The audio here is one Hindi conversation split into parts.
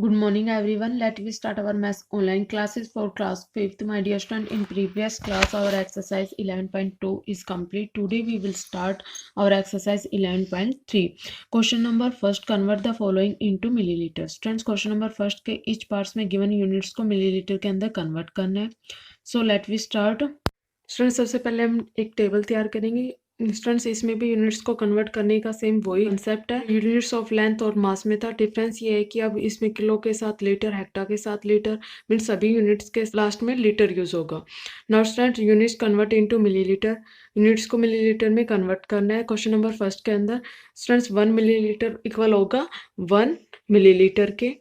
Good morning everyone. Let we start our maths online classes for class 5th. My dear student, in previous class our exercise 11.2 is complete. Today we will start our exercise 11.3. Question number first, convert the following into milliliters. Students, question number first के each parts में given units को milliliter के अंदर convert करना है. So let we start. Students सबसे पहले हम एक टेबल तैयार करेंगे. स्टूडेंट्स इसमें भी यूनिट्स को कन्वर्ट करने का सेम वही कंसेप्ट है. यूनिट्स ऑफ लेंथ और मास में था. डिफरेंस ये है कि अब इसमें किलो के साथ लीटर, हेक्टा के साथ लीटर, मीन सभी यूनिट्स के लास्ट में लीटर यूज होगा. Now students, units convert into millilitre. Units को मिलीलीटर में कन्वर्ट करना है. क्वेश्चन नंबर फर्स्ट के अंदर स्टूडेंट्स 1 मिलीलीटर इक्वल होगा 1 मिलीलीटर के.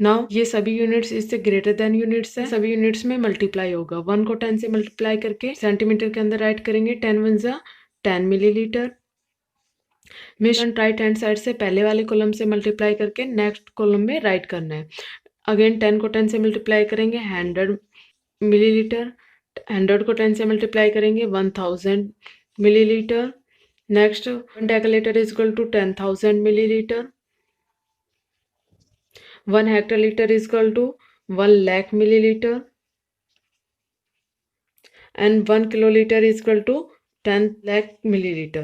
नाउ ये सभी यूनिट्स इससे ग्रेटर देन यूनिट्स है, सभी यूनिट्स में मल्टीप्लाई होगा. 1 को 10 से मल्टीप्लाई करके सेंटीमीटर के अंदर राइट करेंगे. 10 वन जा 10 millilitre. Mission right hand side से पहले वाले कॉलम से मल्टीप्लाई करके नेक्स्ट कॉलम में राइट करना है. अगेन 10 को 10 से मल्टीप्लाई करेंगे 100 मिलीलीटर. 100 को 10 से मल्टीप्लाई करेंगे 1000 millilitre. Next 1 decalitre is equal to 10,000 millilitre. 1 hectolitre is equal to 1 lakh milliliter and 1 kiloliter is equal to 10 lakh milliliter.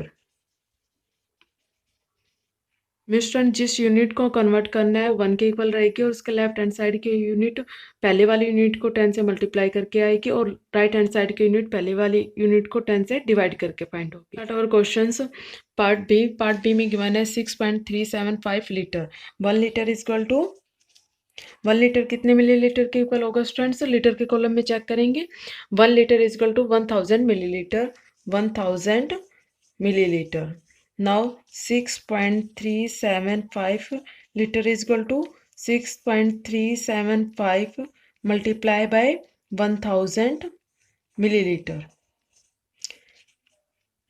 मिश्रण जिस यूनिट को कन्वर्ट करना है 1 के इक्वल रहेगी और उसके लेफ्ट हैंड साइड की यूनिट पहले वाली यूनिट को 10 से मल्टीप्लाई करके आएगी और राइट हैंड साइड की यूनिट पहले वाली यूनिट को 10 से डिवाइड करके फाइंड होगी. Start our questions. Part B में गिवन है 6.375 litre. 1 litre is equal to 1 litre कितने मिलीलीटर के इक्वल होगा स्टूडेंट्स? लीटर के कॉलम में चेक करेंगे. 1 litre is equal to 1000 millilitre. 1000 millilitre. Now 6.375 litre is equal to 6.375 multiply by 1000 millilitre.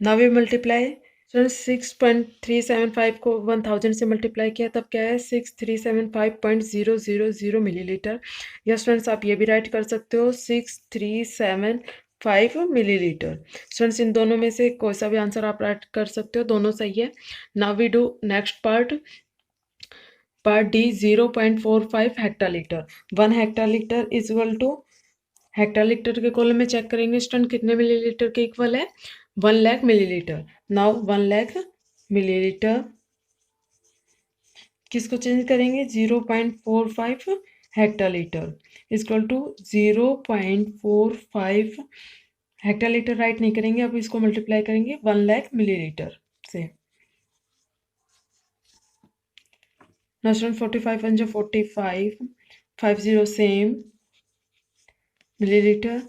Now we multiply. 6.375 को 1000 से मल्टीप्लाई किया तब क्या है 6375.000 मिलीलीटर. या स्टूडेंट्स आप ये भी राइट कर सकते हो 6375 मिलीलीटर. स्टूडेंट्स इन दोनों में से कोई सा भी आंसर आप राइट कर सकते हो, दोनों सही है. Now we do next part D. 0.45 hectolitre. 1 hectolitre is equal to hectolitre के कॉलम में चेक करेंगे स्टूडेंट कितने मिलीलीटर के इक्वल है 1 lakh millilitre. Now 1 lakh millilitre किसको चेंज करेंगे 0.45 हेक्टालीटर इक्वल टू 0.45 हेक्टालीटर राइट नहीं करेंगे, अब इसको मल्टीप्लाई करेंगे 1 लाख मिलीलीटर से. Now student 45 1 45 50 same millilitre.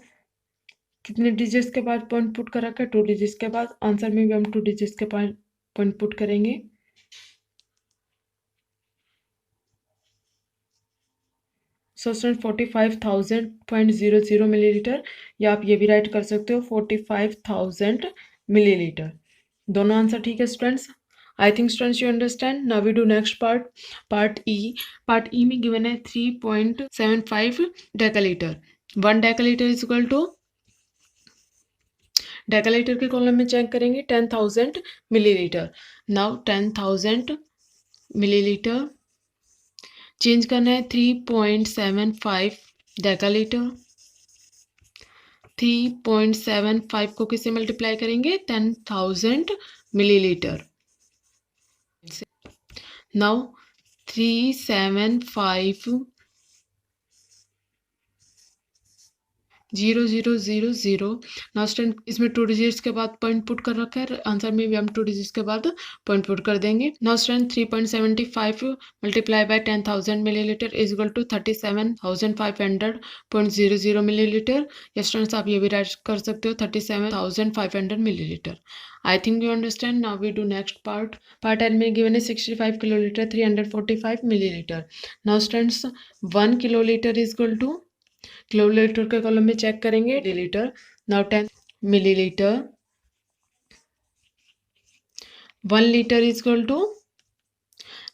कितने डिजिट्स के बाद पॉइंट पुट कर रखा है 2 डिजिट्स के बाद. आंसर में भी हम 2 डिजिट्स के पॉइंट पुट करेंगे. सो स्टूडेंट 45,000.00 मिलीलीटर, या आप ये भी राइट कर सकते हो 45,000 मिलीलीटर. दोनों आंसर ठीक है students. I think students you understand. Now we do next part E में गिवन है 3.75 decalitre. 1 decalitre is equal to decalitre के कॉलम में चेक करेंगे 10,000 मिलीलीटर. नाउ 10,000 मिलीलीटर चेंज करना है 3.75 डेकालीटर. 3.75 को किससे मल्टीप्लाई करेंगे 10,000 मिलीलीटर. नाउ 375.0000. नाउ स्टूडेंट इसमें 2 डिजिट्स के बाद पॉइंट पुट कर रखा है, आंसर में भी हम 2 डिजिट्स के बाद पॉइंट पुट कर देंगे. Now student 3.75 multiply by 10,000 millilitre is equal to 37,500.00 millilitre. या स्टूडेंट्स आप ये भी राइट कर सकते हो 37,500 millilitre. I think you understand. Now we do next part N में गिवन है 65 kilolitre 345 millilitre. Now students 1 kilolitre is equal to kilolitre के कॉलम में चेक करेंगे millilitre. Now 10 millilitre. 1 litre is equal to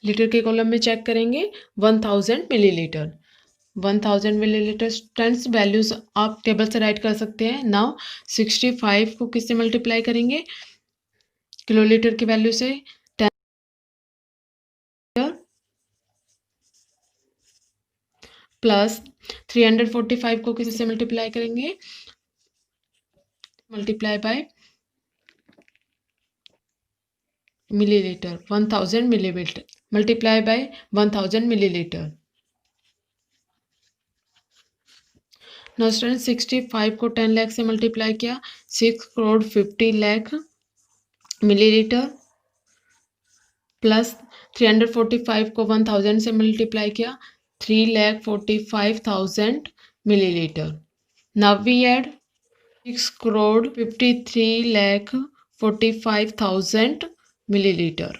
litre के कॉलम में चेक करेंगे 1000 मिलीलीटर. 1000 मिलीलीटर. स्टूडेंट्स वैल्यूज आप टेबल से राइट कर सकते हैं. नाउ 65 को किससे मल्टीप्लाई करेंगे किलोलीटर की वैल्यू से 10 प्लस 345 को किससे मल्टीप्लाई करेंगे, multiply by millilitre, 1000 millilitre, multiply by 1000 millilitre. Now student 65 को 10 लाख से मल्टीप्लाई किया, 6 करोड़ 50 लाख मिलीलीटर, प्लस 345 को 1000 से मल्टीप्लाई किया, 3,45,000 millilitre. Now we add 6 crore 53 lakh 45,000 milliliter.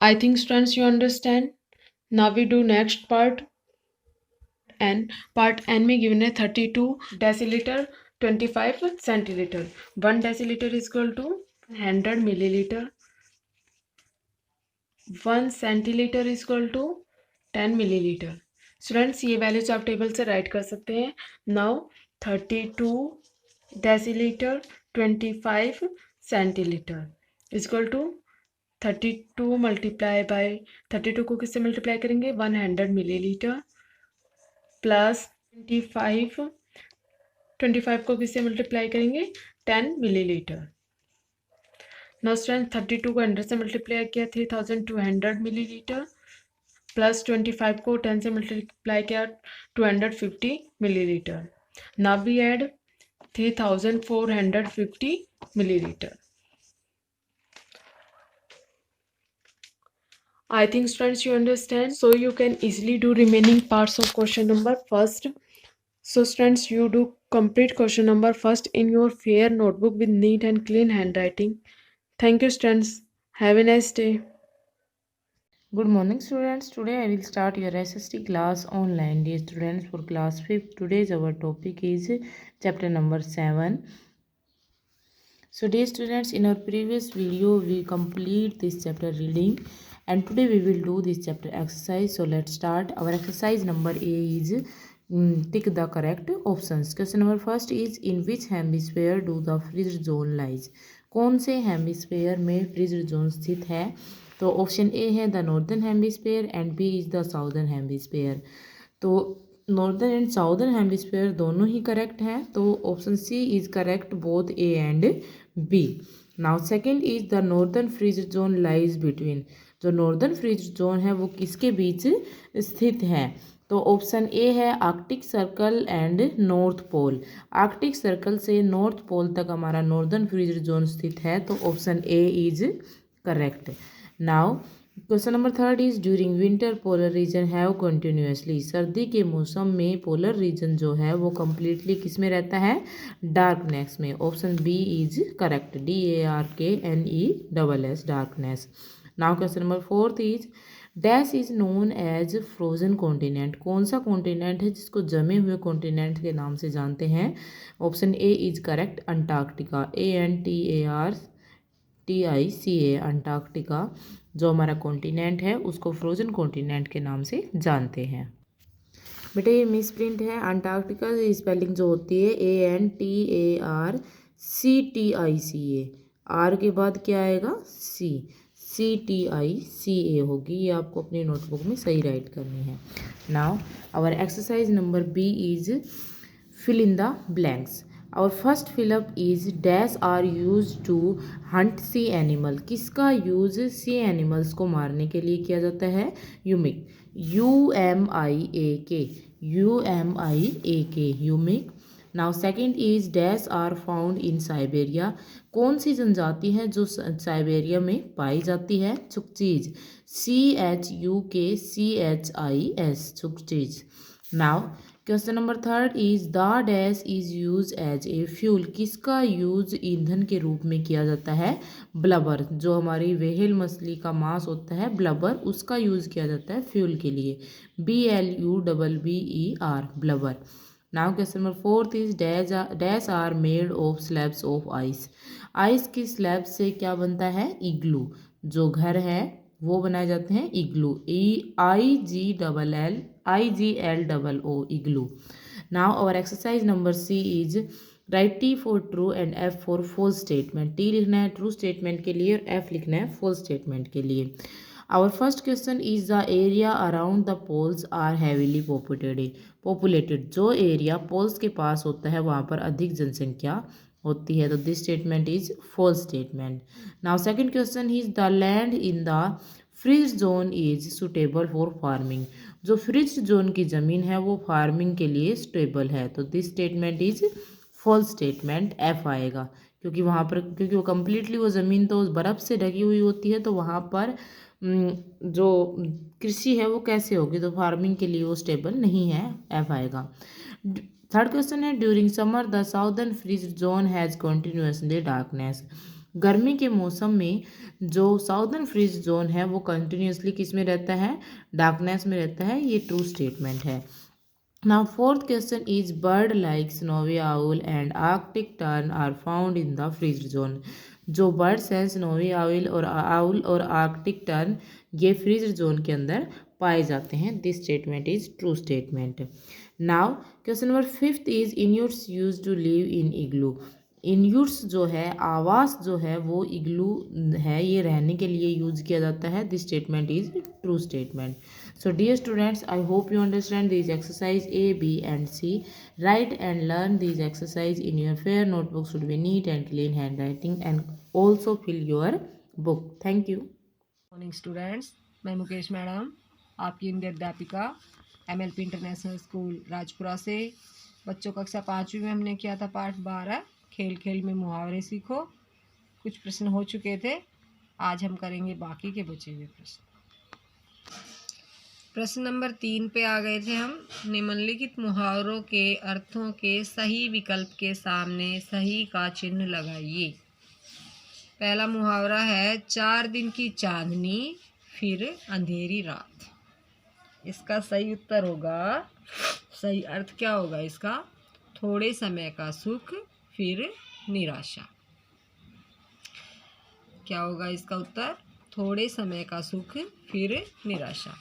I think students you understand. Now we do next part. And part N में given है 32 deciliter 25 centiliter. 1 deciliter is equal to 100 milliliter. 1 centiliter is equal to 10 milliliter. Students ये वैल्यूज आप टेबल से राइट कर सकते हैं. Now 32 deciliter 25 centiliter is equal to 32 multiply by 32 को किससे मल्टीप्लाई करेंगे, 100 मिलीलीटर, प्लस 25 को किससे मल्टीप्लाई करेंगे, 10 मिलीलीटर। नाउ स्टूडेंट 32 को 100 से मल्टीप्लाई किया 3200 मिलीलीटर, प्लस 25 को 10 से मल्टीप्लाई किया 250 millilitre. Now we add 3450 milliliter. I think students you understand. So you can easily do remaining parts of question number first. So students you do complete question number first in your fair notebook with neat and clean handwriting. Thank you students. Have a nice day. Good morning students. Today I will start your SST class online. Dear students, for class 5th, today's our topic is chapter number 7. So dear students, in our previous video we complete this chapter reading and today we will do this chapter exercise. So let's start. Our exercise number A is tick the correct options. Question number first is, in which hemisphere do the freeze zone lies? कौन से हेमिस्फेयर में फ्रीज जोन स्थित है? तो ऑप्शन ए है the northern hemisphere and B is the southern hemisphere. तो नॉर्दर्न एंड साउदर्न हेमिस्फेयर दोनों ही करेक्ट हैं, तो option C is correct both A and B. Now second is the northern frigid zone lies between. जो नॉर्दर्न फ्रीज जोन है वो किसके बीच स्थित है? तो ऑप्शन ए है Arctic Circle and North Pole. Arctic Circle से नॉर्थ पोल तक हमारा नॉर्दर्न फ्रीज जोन स्थित है, तो option A is correct. Now question number third is, during winter polar region have continuously. सर्दी के मौसम में पोलर रीजन जो है वो कम्प्लीटली किस में रहता है? डार्कनेस में। Option B is correct, DARKNESS, darkness. Now question number fourth is, dash is known as frozen continent. कौन सा कॉन्टिनेंट है जिसको जमे हुए कॉन्टिनेंट के नाम से जानते हैं? Option A is correct, Antarctica, ANTARCTICA, Antarctica जो हमारा कॉन्टिनेंट है उसको फ्रोजन कॉन्टिनेंट के नाम से जानते हैं। बेटा ये मिस प्रिंट है, अंटार्कटिका की स्पेलिंग जो होती है ANTARCTICA, आर के बाद क्या आएगा? CTICA होगी। ये आपको अपनी नोटबुक में सही राइट करनी है। Now our exercise number B is fill in the blanks. और first fill up is, dash are use to hunt sea animal. किसका यूज सी एनिमल्स को मारने के लिए किया जाता है? Umiak, UMIAK, umiak. Now second is, dash are found in Siberia. कौन सी जनजाति है जो साइबेरिया में पाई जाती है? Chukchis, CHUKCHIS, Chukchis. Now question number third is, the dash is use as a fuel. किसका यूज ईंधन के रूप में किया जाता है? ब्लबर, जो हमारी व्हेल मछली का मांस होता है ब्लबर, उसका यूज किया जाता है फ्यूल के लिए, BLUBBER, blubber. Now question number fourth is, dash are made of slabs of ice. Ice की स्लैब से क्या बनता है? इग्लू, जो घर है वो बनाए जाते हैं igloo, IGLLO, igloo. Now our exercise number C is, write T for true and F for false statement. T लिखना है ट्रू स्टेटमेंट के लिए और F लिखना है फॉल्स स्टेटमेंट के लिए। Our first question is the area around the poles are heavily populated. जो एरिया पोल्स के पास होता है वहाँ पर अधिक जनसंख्या होती है, तो this statement is false statement. Now second question is the land in the frigid zone is suitable for farming. जो फ्रीज जोन की ज़मीन है वो फार्मिंग के लिए सुटेबल है, तो this statement is false statement, F आएगा. क्योंकि वो कम्प्लीटली वो ज़मीन तो बर्फ़ से ढकी हुई होती है, तो वहाँ पर जो कृषि है वो कैसे होगी, तो फार्मिंग के लिए वो स्टेबल नहीं है, एफ आएगा. थर्ड क्वेश्चन है during summer the southern frigid zone has continuously darkness. गर्मी के मौसम में जो साउदर्न फ्रीज जोन है वो कंटिन्यूसली किस में रहता है, डार्कनेस में रहता है, ये ट्रू स्टेटमेंट है. Now fourth question is bird like snowy owl and arctic tern are found in the freeze zone. जो बर्ड्स हैं स्नोवी आउल और आर्कटिक टर्न ये फ्रीज जोन के अंदर पाए जाते हैं. This statement is true statement. Now question number fifth is Inuits use to live in igloo. Inuits जो है आवास जो है वो इग्लू है, ये रहने के लिए यूज किया जाता है. This statement is true statement. So dear students, I hope you understand these exercise A, B and C. Write and learn these exercise in your fair notebook. Should be neat and clean handwriting and also fill your book. Thank you. Morning students, मैं मुकेश मैडम आपकी हिंदी अध्यापिका MLP इंटरनेशनल स्कूल राजपुरा से. बच्चों कक्षा 5वीं में हमने किया था पाठ 12 खेल खेल में मुहावरे सीखो. कुछ प्रश्न हो चुके थे, आज हम करेंगे बाकी के बचे हुए प्रश्न. प्रश्न नंबर 3 पे आ गए थे हम. निम्नलिखित मुहावरों के अर्थों के सही विकल्प के सामने सही का चिन्ह लगाइए. पहला मुहावरा है 4 दिन की चांदनी फिर अंधेरी रात. इसका सही उत्तर होगा, सही अर्थ क्या होगा इसका, थोड़े समय का सुख फिर निराशा. क्या होगा इसका उत्तर, थोड़े समय का सुख फिर निराशा.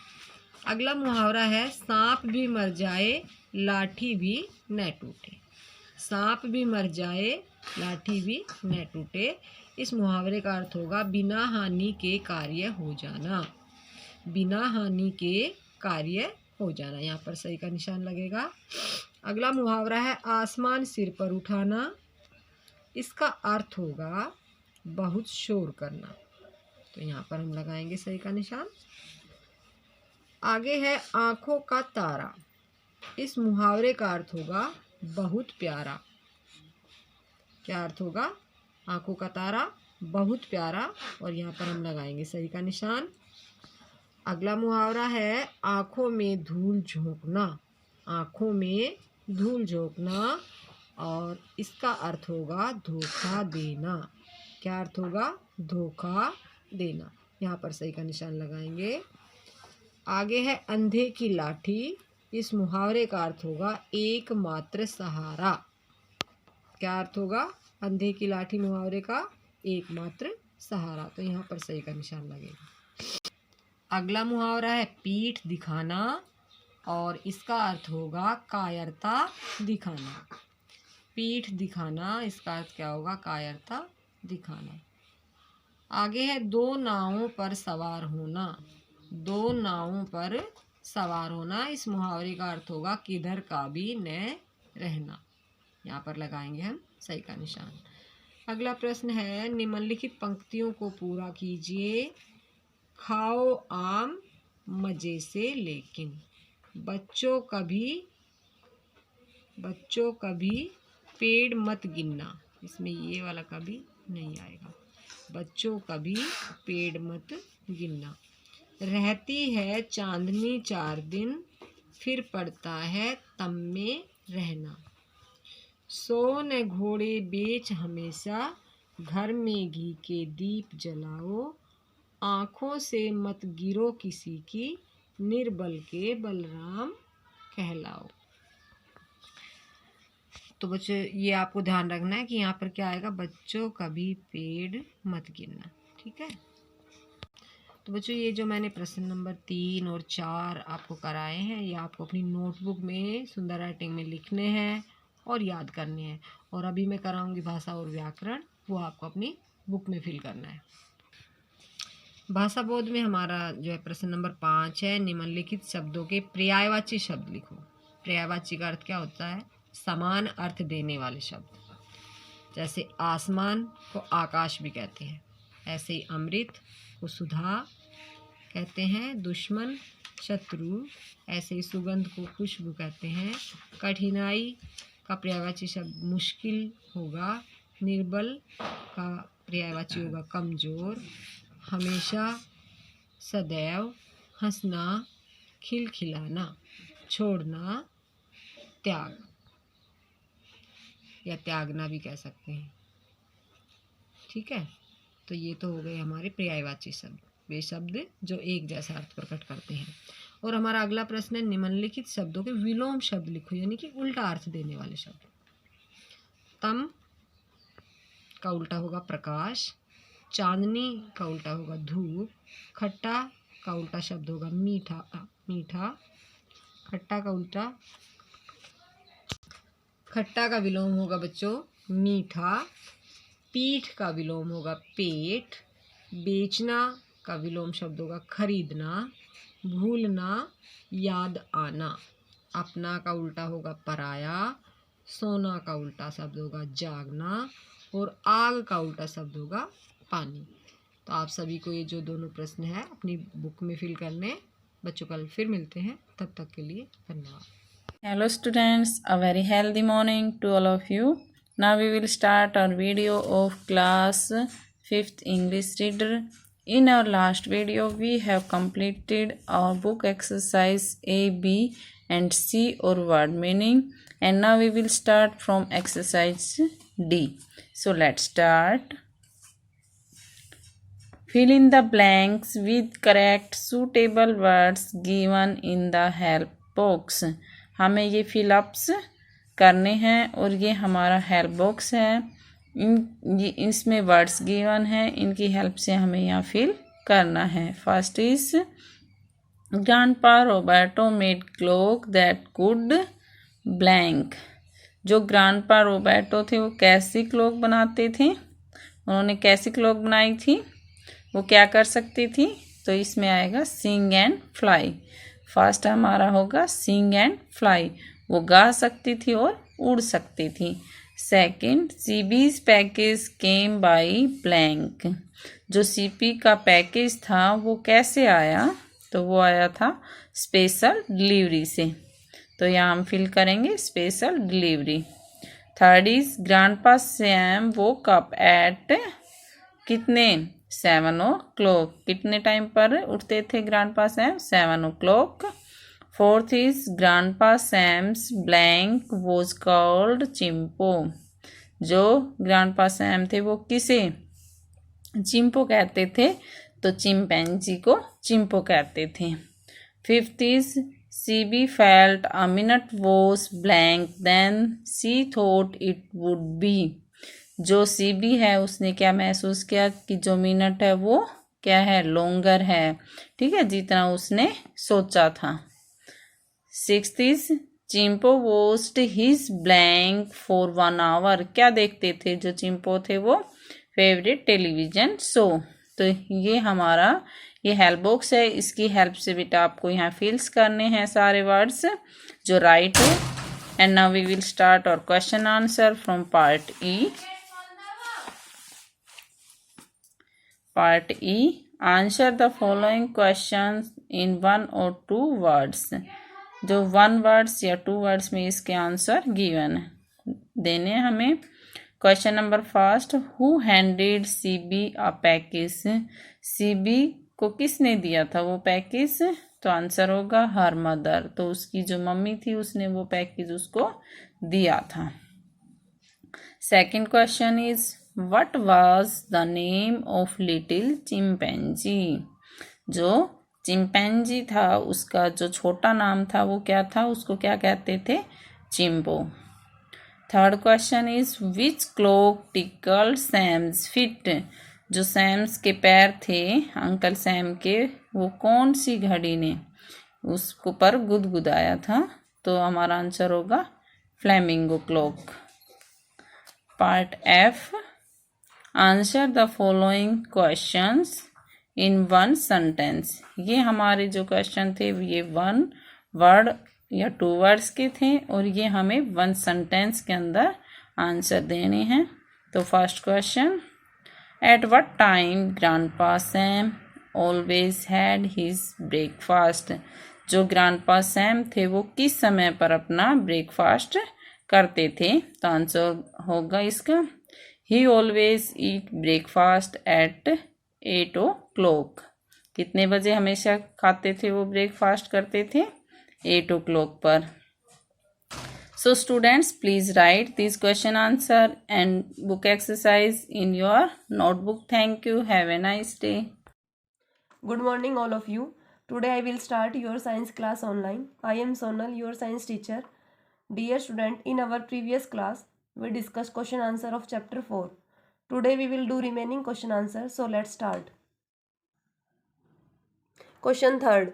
अगला मुहावरा है सांप भी मर जाए लाठी भी न टूटे. सांप भी मर जाए लाठी भी न टूटे. इस मुहावरे का अर्थ होगा बिना हानि के कार्य हो जाना. बिना हानि के कार्य हो जाना, यहाँ पर सही का निशान लगेगा. अगला मुहावरा है आसमान सिर पर उठाना. इसका अर्थ होगा बहुत शोर करना, तो यहाँ पर हम लगाएंगे सही का निशान. आगे है आँखों का तारा. इस मुहावरे का अर्थ होगा बहुत प्यारा. क्या अर्थ होगा, आँखों का तारा बहुत प्यारा, और यहाँ पर हम लगाएंगे सही का निशान. अगला मुहावरा है आँखों में धूल झोंकना. आँखों में धूल झोंकना, और इसका अर्थ होगा धोखा देना. क्या अर्थ होगा, धोखा देना. यहाँ पर सही का निशान लगाएंगे. आगे है अंधे की लाठी. इस मुहावरे का अर्थ होगा एकमात्र सहारा. क्या अर्थ होगा, अंधे की लाठी मुहावरे का एकमात्र सहारा, तो यहाँ पर सही का निशान लगेगा. अगला मुहावरा है पीठ दिखाना, और इसका अर्थ होगा कायरता दिखाना. पीठ दिखाना, इसका अर्थ क्या होगा, कायरता दिखाना. आगे है दो नावों पर सवार होना. दो नावों पर सवार होना. इस मुहावरे का अर्थ होगा किधर का भी न रहना. यहाँ पर लगाएंगे हम सही का निशान. अगला प्रश्न है निम्नलिखित पंक्तियों को पूरा कीजिए. खाओ आम मजे से लेकिन बच्चों कभी पेड़ मत गिनना. इसमें ये वाला कभी नहीं आएगा. बच्चों कभी पेड़ मत गिनना. रहती है चांदनी 4 दिन फिर पड़ता है तम में रहना. सो न घोड़े बेच हमेशा घर में घी के दीप जलाओ. आँखों से मत गिरो किसी की निर्बल के बलराम कहलाओ. तो बच्चों ये आपको ध्यान रखना है कि यहाँ पर क्या आएगा, बच्चों कभी पेड़ मत गिनना. ठीक है. तो बच्चों ये जो मैंने प्रश्न नंबर 3 और 4 आपको कराए हैं, ये आपको अपनी नोटबुक में सुंदर राइटिंग में लिखने हैं और याद करने हैं. और अभी मैं कराऊंगी भाषा और व्याकरण, वो आपको अपनी बुक में फिल करना है. भाषा बोध में हमारा जो है प्रश्न नंबर 5 है, निम्नलिखित शब्दों के पर्यायवाची शब्द लिखो। पर्यायवाची का अर्थ क्या होता है? समान अर्थ देने वाले शब्द। जैसे आसमान को आकाश भी कहते हैं, ऐसे ही अमृत को सुधा कहते हैं, दुश्मन शत्रु, ऐसे ही सुगंध को खुशबू कहते हैं। कठिनाई का पर्यायवाची शब्द मुश्किल होगा, निर्बल का पर्यायवाची होगा कमजोर, हमेशा, सदैव, हंसना, खिलखिलाना, छोड़ना, त्याग या त्यागना भी कह सकते हैं। ठीक है, तो ये तो हो गए हमारे पर्यायवाची शब्द, वे शब्द जो एक जैसा अर्थ प्रकट करते हैं। और हमारा अगला प्रश्न है, निम्नलिखित शब्दों के विलोम शब्द लिखो, यानी कि उल्टा अर्थ देने वाले शब्द। तम का उल्टा होगा प्रकाश, चांदनी का उल्टा होगा धूप, खट्टा का उल्टा शब्द होगा मीठा मीठा, खट्टा का विलोम होगा बच्चों मीठा, पीठ का विलोम होगा पेट, बेचना का विलोम शब्द होगा खरीदना, भूलना, याद आना, अपना का उल्टा होगा पराया, सोना का उल्टा शब्द होगा जागना, और आग का उल्टा शब्द होगा पानी। तो आप सभी को ये जो दोनों प्रश्न है अपनी बुक में फिल करने। बच्चों कल फिर मिलते हैं, तब तक के लिए धन्यवाद। Hello students, a very healthy morning to all of you. Now we will start our video of class 5th English reader. In our last video we have completed our book exercise A, B and C or word meaning, and now we will start from exercise D. So let's start. Fill in the blanks with correct suitable words given in the help box. हमें ये फिलअप्स करने हैं और ये हमारा हेल्प बॉक्स है। इसमें वर्ड्स गिवन है, इनकी हेल्प से हमें यहाँ फिल करना है। First is grandpa Roberto made clock that could blank. जो ग्रैंडपा रोबर्टो थे वो कैसी क्लॉक बनाते थे? उन्होंने कैसी क्लॉक बनाई थी? वो क्या कर सकती थी? तो इसमें आएगा सिंग एंड फ्लाई। फर्स्ट हमारा होगा सिंग एंड फ्लाई, वो गा सकती थी और उड़ सकती थी। Second, CB's package came by blank. जो सीपी का पैकेज था वो कैसे आया? तो वो आया था स्पेशल डिलीवरी से। तो यहाँ हम फिल करेंगे special delivery. Third is grandpa Sam woke up at कितने? 7 o'clock। कितने टाइम पर उठते थे grandpa Sam? 7 o'clock। Fourth is grandpa Sam's blank was called Chimpo. जो ग्रैंडपा सैम थे वो किसे चिंपो कहते थे? तो चिंपैंजी को चिंपो कहते थे। Fifth is CB felt a minute was blank then she thought it would be. जो सीबी है उसने क्या महसूस किया कि जो मिनट है वो क्या है? लॉन्गर है। ठीक है, जितना उसने सोचा था। Sixth is Chimpo watched his blank for 1 hour। क्या देखते थे जो चिंपो थे? वो फेवरेट टेलीविजन शो। तो ये हमारा ये हेल्प बॉक्स है, इसकी हेल्प से बेटा आपको यहाँ फिल्स करने हैं सारे वर्ड्स जो राइट है। And now we will start our question answer from part E. Part E, answer the following questions in 1 or 2 words। जो 1 words या 2 words में इसके आंसर गिवन देने हमें। Question number first, who handed CB a package. CB को किसने दिया था वो पैकेज? तो आंसर होगा हर मदर। तो उसकी जो मम्मी थी उसने वो पैकेज उसको दिया था। Second question is What was the name of little chimpanzee? जो चिंपैंजी था उसका जो छोटा नाम था वो क्या था? उसको क्या कहते थे? Chimpo. Third question is which clock tickled Sam's feet. जो सैम्स के पैर थे अंकल सैम के, वो कौन सी घड़ी ने उसको पर गुदगुदाया था? तो हमारा आंसर होगा flamingo clock. Part F, answer the following questions in one sentence. ये हमारे जो क्वेश्चन थे ये 1 वर्ड या 2 वर्ड्स के थे और ये हमें 1 सेंटेंस के अंदर आंसर देने हैं। तो first question, at what time grandpa Sam always had his breakfast. जो ग्रैंडपा सैम थे वो किस समय पर अपना ब्रेकफास्ट करते थे? तो आंसर होगा इसका, ही always eat breakfast at 8 o'clock। कितने बजे हमेशा खाते थे वो, ब्रेकफास्ट करते थे? 8 o'clock पर। So students, please write this question answer and book exercise in your notebook. Thank you. Have a nice day. Good morning all of you. Today I will start your science class online. I am Sonal, your science teacher. Dear student, in our previous class we discussed question answer of chapter 4. Today we will do remaining question answer. So let's start. Question 3rd.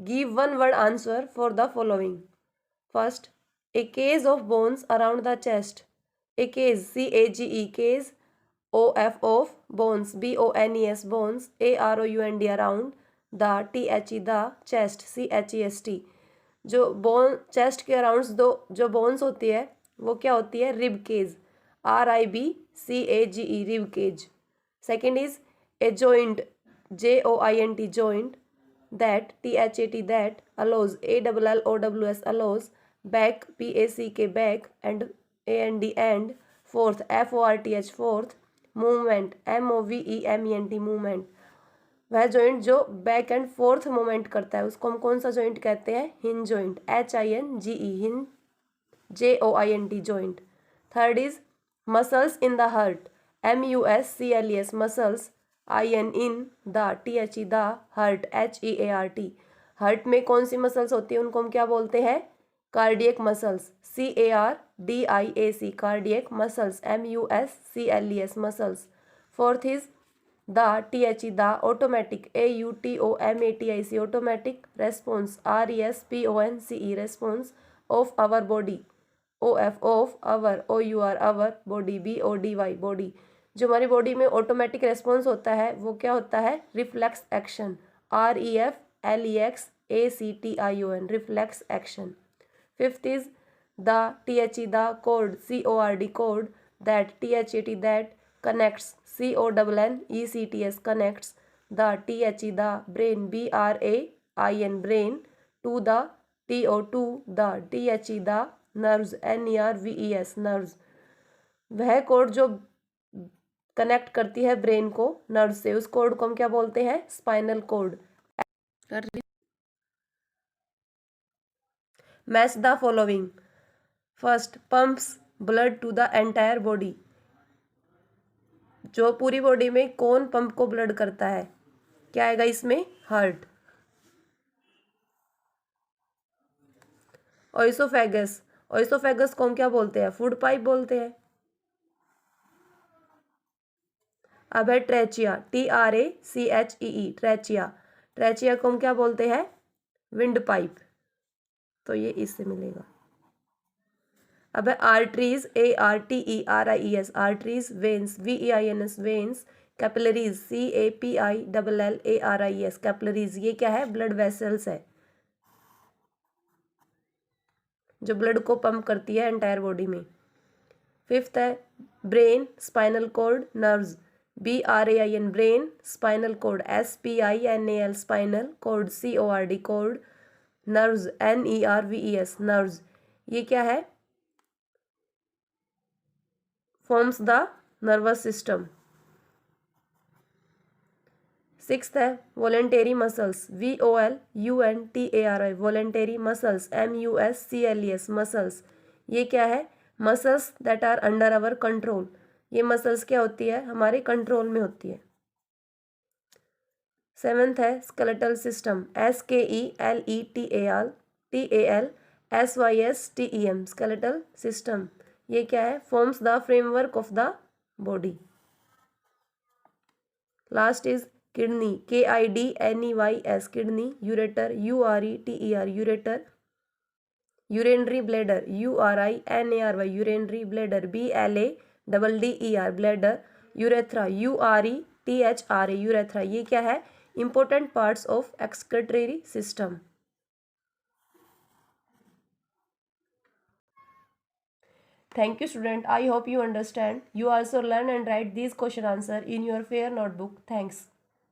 Give one word answer for the following. First, a case of bones around the chest. A case, C-A-G-E, case, O-F of bones, B-O-N-E-S, bones, A-R-O-U-N-D, around, the, T-H-E, the, chest, C-H-E-S-T. जो बोन चेस्ट के अराउंड दो जो बोन्स होती है वो क्या होती है? Rib cage, RIBCAGE, rib cage. Second is a joint, JOINT, joint, that, THAT, that, allows, ALLOWS, allows, back, PACK, back, and AND, and, fourth, FORTH, fourth, movement, MOVEMENT, movement. वह जॉइंट जो बैक एंड फोर्थ मूवमेंट करता है उसको हम कौन सा जॉइंट कहते हैं? Hinge joint, HINGE, hinge, JOINT, joint. Third is muscles in the heart, MUSCLES, muscles, IN, in, the, THE, the, heart, HEART. Heart में कौन सी मसल्स होती है उनको हम क्या बोलते हैं? Cardiac muscles, CARDIAC, cardiac muscles, MUSCLES, muscles. Fourth is the, THE, the, automatic, AUTOMATIC, automatic response, RESPONCE, रेस्पॉन्स ऑफ आवर बॉडी, OF, of our, OUR, our body, BODY, body. जो हमारी बॉडी में ऑटोमेटिक रेस्पॉन्स होता है वो क्या होता है? Reflex action, REFLEXACTION, reflex action. Fifth is the, THE, the, code, CORD, code, that, THAT, that, connects, CONNECTS, connects, the, THE, the, brain, BRAIN, brain, to the, TO2, the, THE, the, nerves, NERVES, nerves. वह कोड जो कनेक्ट करती है ब्रेन को नर्व से उस कोड को हम क्या बोलते हैं? Spinal cord. Match the following. First, pumps blood to the entire body. जो पूरी बॉडी में कौन पंप को ब्लड करता है? क्या आएगा इसमें? हार्ट. ऑइसोफेगस, ऑइसोफेगस को हम क्या बोलते हैं? फूड पाइप बोलते हैं. अब है ट्रेचिया, TRACHEE, ट्रेचिया. ट्रेचिया को हम क्या बोलते हैं? Wind pipe. तो ये इससे मिलेगा. अब है arteries, ARTERIES, arteries. Veins, VEINS, veins. Capillaries, CAPILLARIES, capillaries. ये क्या है? ब्लड वेसल्स है जो ब्लड को पंप करती है एंटायर बॉडी में. फिफ्थ है brain, spinal cord, nerves, BRAIN, brain, spinal cord, SPINAL, spinal cord, CORD, cord, nerves, NERVES, nerves. ये क्या है? Forms the nervous system. Sixth है voluntary muscles, VOLUNTARY, voluntary muscles, MUSCLES, muscles. ये क्या है? Muscles that are under our control. ये मसल्स क्या होती है? हमारे कंट्रोल में होती है. सेवेंथ है skeletal system, SKELETAL skeletal system. ये क्या है? Forms the framework of the body. Last is kidney, KIDNEYS, kidney. Ureter, URETER, ureter. Urinary bladder, URINARY, urinary bladder, BLADDER, bladder. Urethra, URETHRA, urethra. ये क्या है? Important parts of excretory system. Thank you, student. I hope you understand. You also learn and write these question answer in your fair notebook. Thanks.